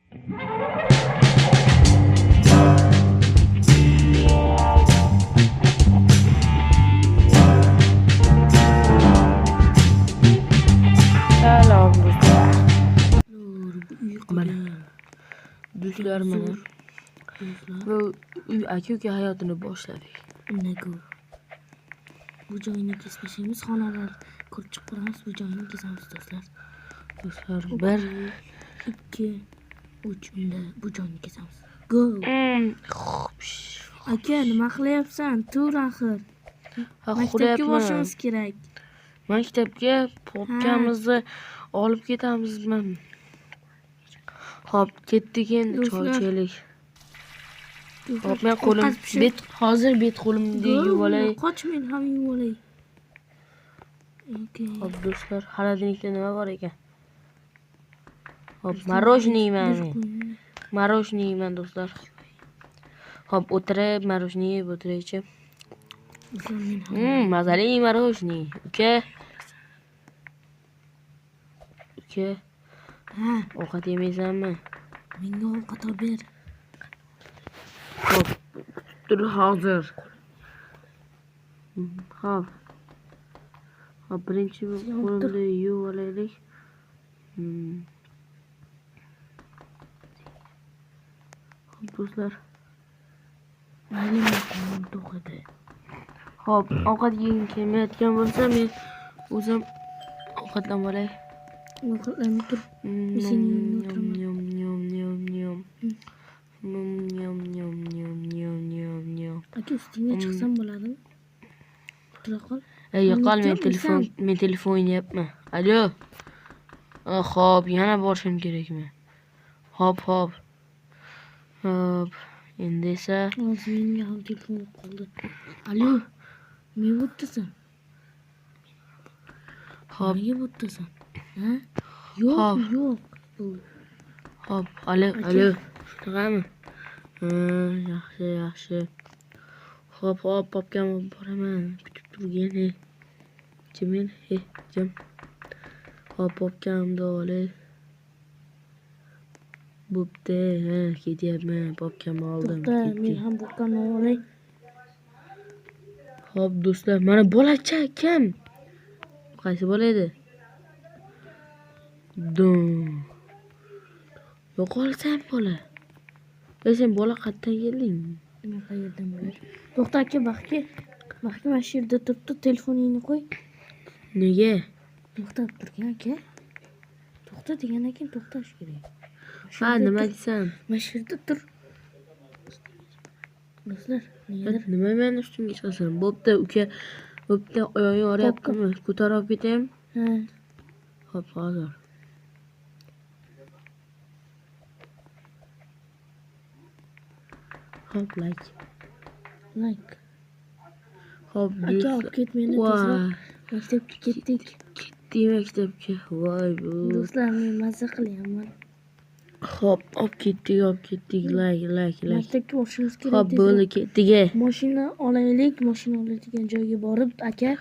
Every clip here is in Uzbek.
Salom do'stlar. Mana Do'stlar mana bu uy aka-uka hayotini boshladik. Bu joyni kesmashimiz xonalar ko'rib chiqamiz. Bu joyni kesamiz do'stlar. Do'stlar 1 2 3 unda bu joyni kesamiz. Go. Aka nima qilyapsan? Tur axir. Maktabga borishimiz kerak. Maktabga popkamizni olib ketamizmi? Hop, ketdik endi choychalik. Hop, men qo'lim hozir qo'limni yuvib olay. Qoch, men ham yuvib olay. Hop do'stlar, xolodilnikda nima bor ekan? Hop, marojniy yeyman do'stlar. Hop, o'tirib marojniy yeb o'tiraychi. Mazali marojniy. Uka. Ha, Ovqat yemaysanmi? menga ovqat olib ber. Hop, tur hozir. Hop. Hop, birinchi qo'limni yuvib olaylik. Hop do'stlar. Mayli, qo'lim to'qidi. Hop, ovqat yegim kelmayotgan bo'lsa, men o'zim ovqatlanib olay. Ovqatlanib tur. Aka, ustingga chiqsam bo'ladimi? Tura qol. Yo'qol, men telefon o'ynayapman. Alo. Hop, yana borishim kerakmi? Hop. Endi esa Hozir menga ham telefon qoldi. Alo. Nima bo'ptisan? Hop. Nega bo'ptisan? Ha? Yo'q. Hop, alo. Shunaqami? Yaxshi. Hop, popkam boraman. Kutib turgin. Jim. Hop, popkamni olay. Bo'pti, ketyapman. Popkamni oldim. Men ham popkamni olay. Hop, do'stlar, mana bolacha kim? Qaysi bola edi? Yo'qolsam bola. Sen bola qayerdan kelding? Men qayerdan bilaman? To'xta aka, baxki mana shu yerda turibdi, telefoningni qo'y. Nega? To'xtab turgan aka. To'xta degandan keyin to'xtash kerak. Ha, nima desam? Mana shu yerda tur. Do'stlar, nima meni ustimga chiqasan? Bo'pti, uka. Bo'pti, oyog'ing og'riyaptimi? Ko'tarib olib ketaymi? Ha. Hop, hozir. Hop, like. Hop, aka, olib ket meni tezroq. Maktabga ketdik. Maktabga. Voy bu. Do'stlar, men mazza qilyapman. Hop, olib ketdik. Like. Maktabga borishimiz kerak. Hop, bo'ldi, ketdik. Mashina olaylik, mashina oladigan joyga borib, aka.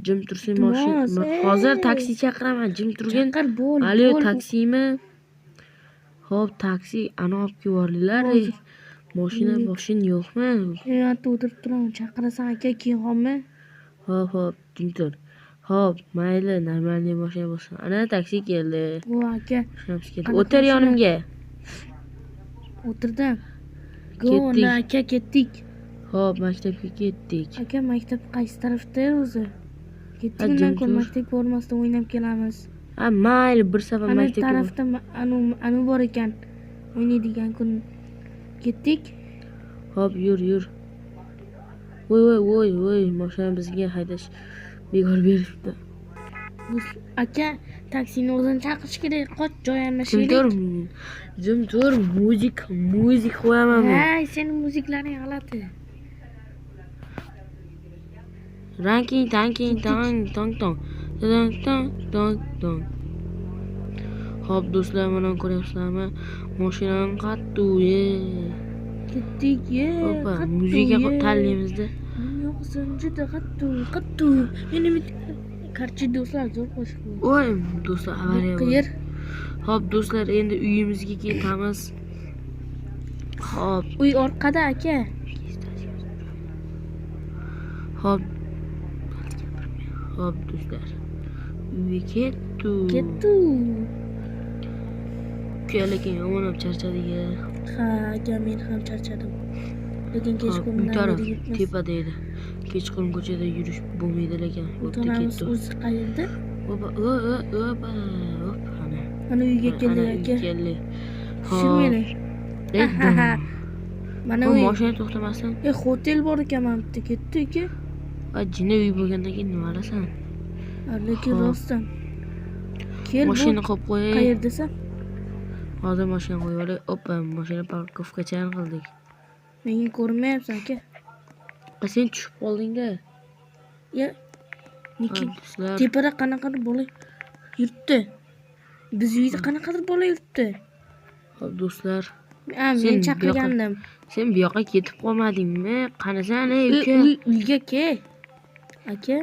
Jim tursin mashina. Hozir taksi chaqiraman, jim turgin. Chaqir, bo'l. Alo, taksimi? Hop, taksi ana olib kelvordilar. Mashina yo'qmi? Yerda o'tirib turaman, chaqirasan aka, kiyinxonmi? Hop, jim tur. Hop, mayli, normalniy mashina bo'lsin. Ana taksi keldi. Bu aka. O'tir yonimga. O'tirdim. Unda aka, ketdik. Hop, maktabga ketdik. Aka, maktab qaysi tarafda o'zi? Ketdik, maktabga bormasdan o'ynab kelamiz. Mayli, bir safar maktabga. Ana tarafda anu bor ekan. O'ynaydigan kun ketdik. Hop, yur. Voy, mashina bizga haydash bekor beribdi. Aka, taksini o'zini chaqirish kerak. Qoch, joy almashaylik. Jim tur, muzik qo'yaman men. Ha, seni muziklaring g'alati. Ranking tang. Hop do'stlar, mana ko'ryapsizlarmi? Mashinam qattuye. Ketdik, Hoppa, muzika tanlaymiz-da. Yo'qsin, juda qattu. Meni karchi do'stlar zo'r qo'shiq. Voy, do'stlar, avariya bo'ldi. Hop do'stlar, endi uyimizga ketamiz. Hop. Uy orqada aka. Hop. Hop do'stlar. Uyga ketdik. Lekin yomon charchadik. Ha, aka men ham charchadim. Lekin Bu kechqurundan taraf beri yetmas. tepada edi. Kechqurun ko'chada yurish bo'lmaydi lekin. O'tiramiz o'zi qayerda? Opa. Mana uyga keldik aka. Shu meni. Mana Bu uy. mashina to'xtamasdan. Hotel bor ekan mana bitta ketdi aka. Jinni uy bo'lgandan keyin nima qilasan? Lekin rostdan. Kel Mashina qo'yib qo'yay. Qayerdasan? Hozir mashina qo'yib olay. Opa, mashina parkovkacha qildik. Menga ko'rmayapsan aka. Sen tushib qolding-da. Ya. Tepada qanaqadir bola yuribdi. Biz uyda qanaqadir bola yuribdi. Hop do'stlar. Men chaqirgandim. Sen bu yoqqa ketib qolmadingmi? Qanasan ey uka? Uyga kel. Aka.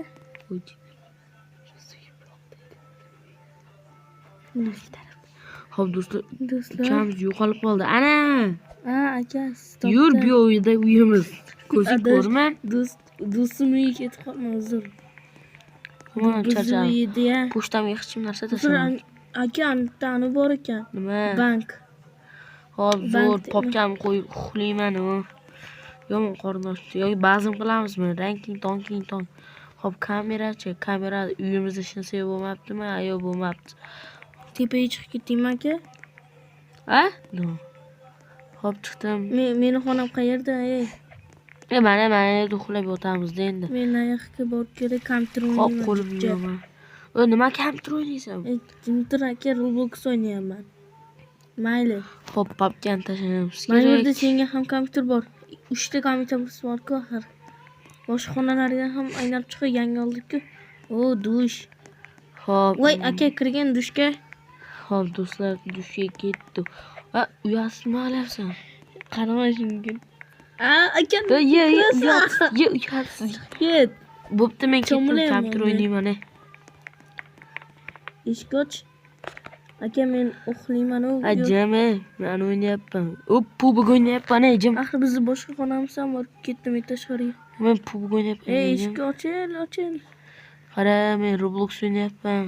Hop do'stlar. Ukamiz yo'qolib qoldi. Ana! Aka, stop. Yur bu uyda uyimiz. Ko'zing ko'rma. Do'stim uyiga ketib qolma, uzr. Mana charcham. Uyda. Pochtamga hech kim narsa tashlama. Aka, tani bor ekan. Nima? Bank. Hop, zo'r popkam qo'yib uxlayman u. Yomon qornoshdi. Yoki bazm qilamizmi? Ranking tong. Hop, kamerachi. Kamera uyimizda ishlasay bo'lmabdimi? Yo'q, bo'lmabdi. Tepaga chiqib ketdingmi aka? Ha? Hop, chiqdim. Meni xonam qayerda, ey? Mana yerda uxlab yotamiz-da endi. Men nayoqqa borib kerak, kompyuter Hop, o'ynayman. qo'lib yuraman. Nima kompyuter o'ynaysan? Kompyuter aka, Roblox o'ynayman. Mayli. Hop, papkani tashlaymiz. Mana yerda senga ham kompyuter bor. 3 ta kompyuterimiz bor-ku axir. Boshqa xonalarga ham aylanib chiqib yangi oldik-ku. Dush. Hop. Voy, aka kirgan dushga. Hop, do'stlar, dushga ketdik. Uyasizmi olyapsan? Qaramashinga. Aka. Uyasiz. Ket. Bo'pti, men ketdim, kompyuter o'ynayman. Eshik och. Aka, men uxlayman. Ajami, men o'ynayapman. Pubg o'ynayapman, jim. Axir bizni boshqa xonamiz ham bor. Ketdim tashqariga. Men pubg o'ynayapman. Eshik ochil. Qara, men Roblox o'ynayapman.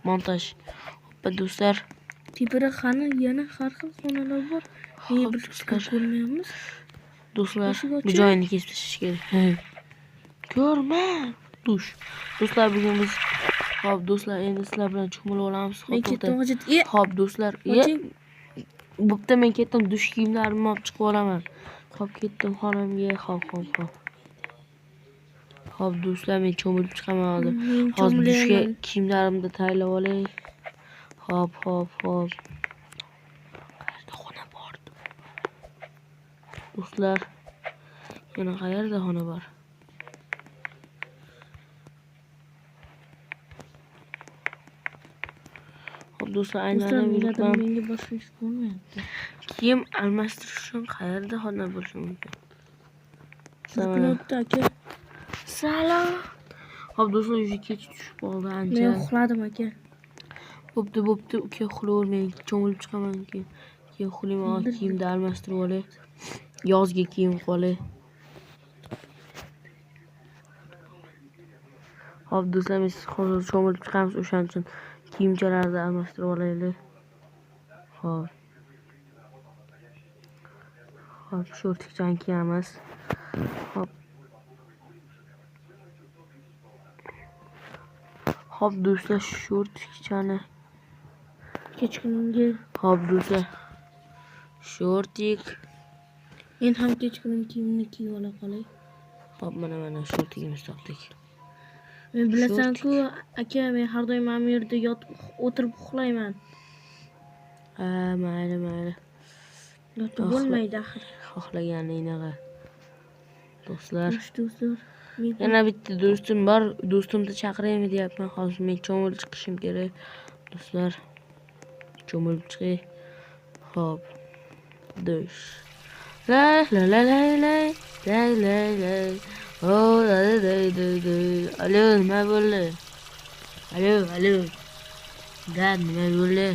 Montaj. Hoppa do'stlar. Tepada qani yana har xil xonalar bor. Biz ko'rmayapmiz. Do'stlar, bu joyini kesib tashlash kerak. Ko'rma. Do'stlar, bugun biz hop do'stlar, endi sizlar bilan cho'milib olamiz. Hop do'stlar, bo'pti, men ketdim, dush kiyimlarimni olib chiqib olaman. Hop ketdim xonamga. Hop do'stlar, men cho'milib chiqaman hozir. Hozir dushga kiyimlarimni tayyorlab olay. Hop. Qayerda xona bor? Do'stlar, yana qayerda xona bor? Hop do'stlar, aylanib yuribman. Menga boshqa ish bo'lmayapti. Kiyim almashtirish uchun qayerda xona bo'lishi mumkin? Salom. Hop do'stlar, uyga kech tushib qoldi ancha. Men uxladim aka. Bo'pti, uka uxlayver, men cho'milib chiqaman keyin. Keyin uxlayman, kiyimni almashtirib olay. Yozgi kiyim qolay. Hop do'stlar, biz hozir cho'milib chiqamiz, o'shaning uchun kiyimchalarni almashtirib olaylik. Hop, shortikchani kiyamiz. Hop do'stlar, shortikchani kechqurungi. Hop do'stlar, shortik. Men ham kechqurun kiyimni kiyib ola qolay. Hop, mana shortigimizni topdik. Men bilasan-ku, aka, men har doim mana bu yerda yotib o'tirib uxlayman. Mayli. Yotib bo'lmaydi axir. Xohlaganingni. Do'stlar, do'stlar. Yana bitta do'stim bor. Do'stimni chaqiraymi deyapman. Hozir men cho'milib chiqishim kerak. Do'stlar, cho'milib chiqay. Hop. Dush. La. Oh, la. Alo, nima bo'ldi? Alo. Dad, nima bo'ldi?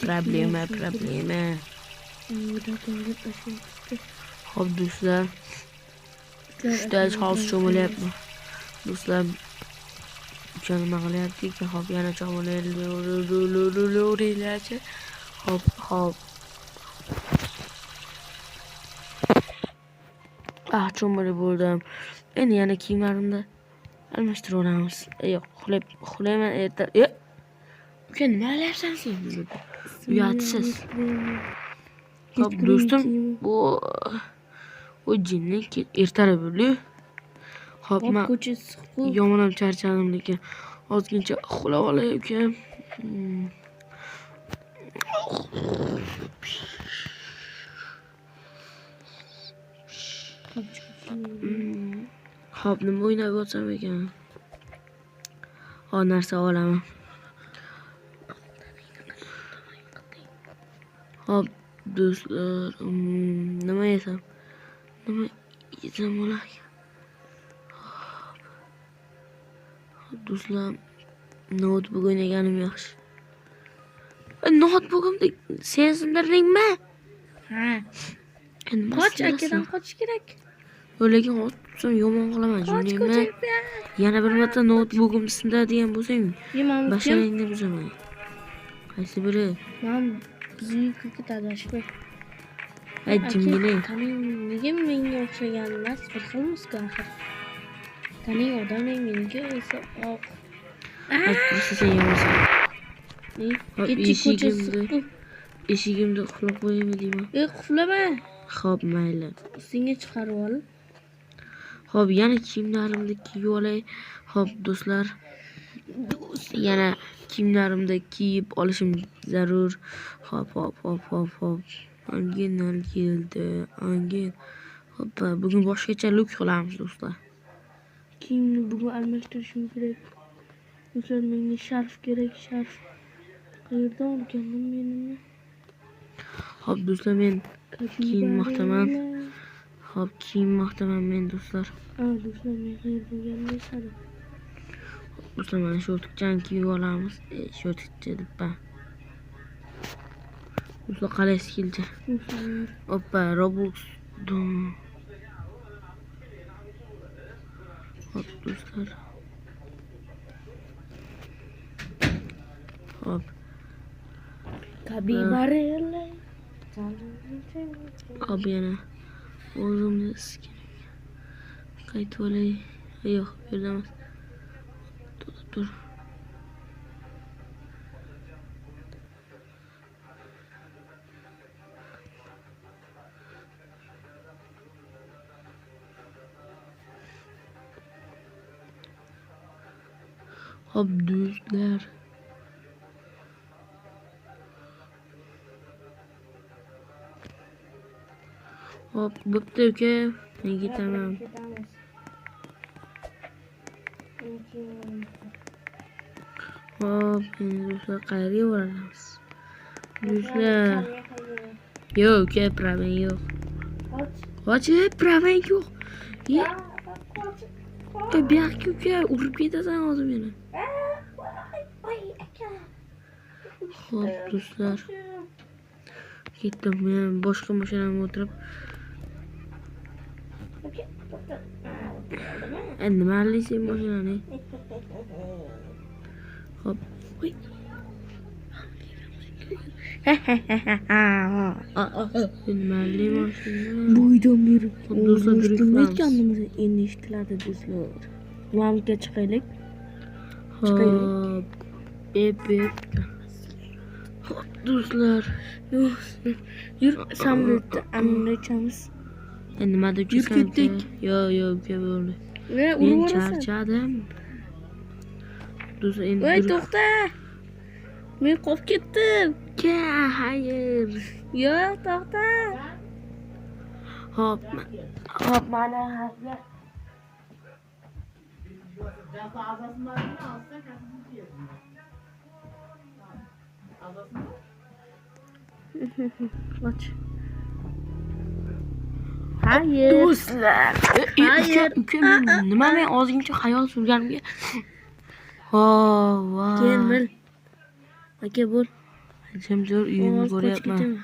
Problema. Hop do'stlar, 3ta hozir cho'milyapman. Do'stlar, uchta nima qilyapti? Hop yana cho'milayapti. Hop. Cho'milib bo'ldim. Endi yana kiyimlarimni almashtirib olamiz. Yo'q, uxlayman erta. Uka, nima qilyapsan sen? Uyatsiz. Hop do'stim, bu jinni ertalab bo'ldi. Hop, men yomonam charchadim lekin ozgincha uxlab olay uka. Hop, nima o'ynab o'tsam ekan? Narsa olaman. Hop, do'stlar, nima yesam bo'ladi? Do'stlar, notebook o'ynaganim yaxshi. Notebookimda sen sindirdingmi? Ha. Qoch, akadan qochish kerak. Lekin qochsam yomon qilaman, jinni. Yana bir marta notebookimni sindiradigan bo'lsang, basharangni buzaman. Qaysi biri? Men bizning kirkit adashib. Jinni. Nega menga o'xshagan emas, bir xilmi-ku axir. Taning odamning menga esa oq. Sen yomonsan. Eshigimda uxlab qo'yaymi deyman. Uxlama. Xo'p, mayli. Senga chiqarib ol. Xo'p, yana kiyimlarimni kiyib olay. Xo'p, do'stlar. Yana kiyimlarimni kiyib olishim zarur. Hop. Angin keldi. Hop, bugun boshqacha look qilamiz, do'stlar. Kiyimni bugun almashtirishim kerak. Do'stlar, menga sharf kerak, sharf. Qayerdan olganman menini? Hop, do'stlar, men kiyim maqtaman. Men do'stlar. Do'stlar, men qayerdan olganman? Do'stlar, mana shu o'tikchani kiyib olamiz. Shu o'tikcha debman. Do'stlar, qalaysiz keldi? Hoppa, Roblox. Hop, do'stlar. Hop. Kabibarele. Hop, yana o'zimni qaytib olay. Yo'q, bu yerda emas. Tur. Hop, do'stlar. Hop, bo'pti uka. Men ketaman. Hop, endi do'stlar qayerga boramiz? Do'stlar. Yo'q, uka, problem yo'q. Qochib, problem yo'q. Bu yoqqa uka, urib ketasan hozir meni. Hop, do'stlar. Ketdim, men boshqa mashinamga o'tirib. Endi mayli mashinani. Hop. Mayli mashina. Bo'ydan beri do'stlar eshitmayotganimiz endi eshitiladi, do'stlar. Mamga chiqaylik. Hop. Hop, do'stlar. Yur, samolyotda anlaychamiz. Nima deb ketdik? Yo'q, bo'ldi. Men charchadim. Do'stlar, endi to'xta. Men qolib ketdim. Hayır. Yo'q, to'xta. Hop, mana. Aç. Hayır. Do'stlar. Uka, nima men ozgincha xayol surganimga. Keyin bil. Aka bo'l. Jimjur uyimni Ovoz qochib ko'ryapman. ketdimi?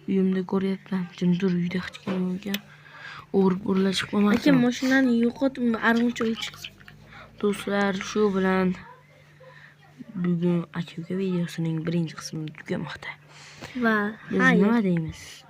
Uyimni ko'ryapman. Jimjur uyda hech kim yo'q ekan. O'g'ri chiqib Aka qolmasin. mashinani yo'qot, arg'uncha chiqsin. Do'stlar, shu bilan bugun aka-uka videosining birinchi qismi tugamoqda. Va Biz nima deymiz?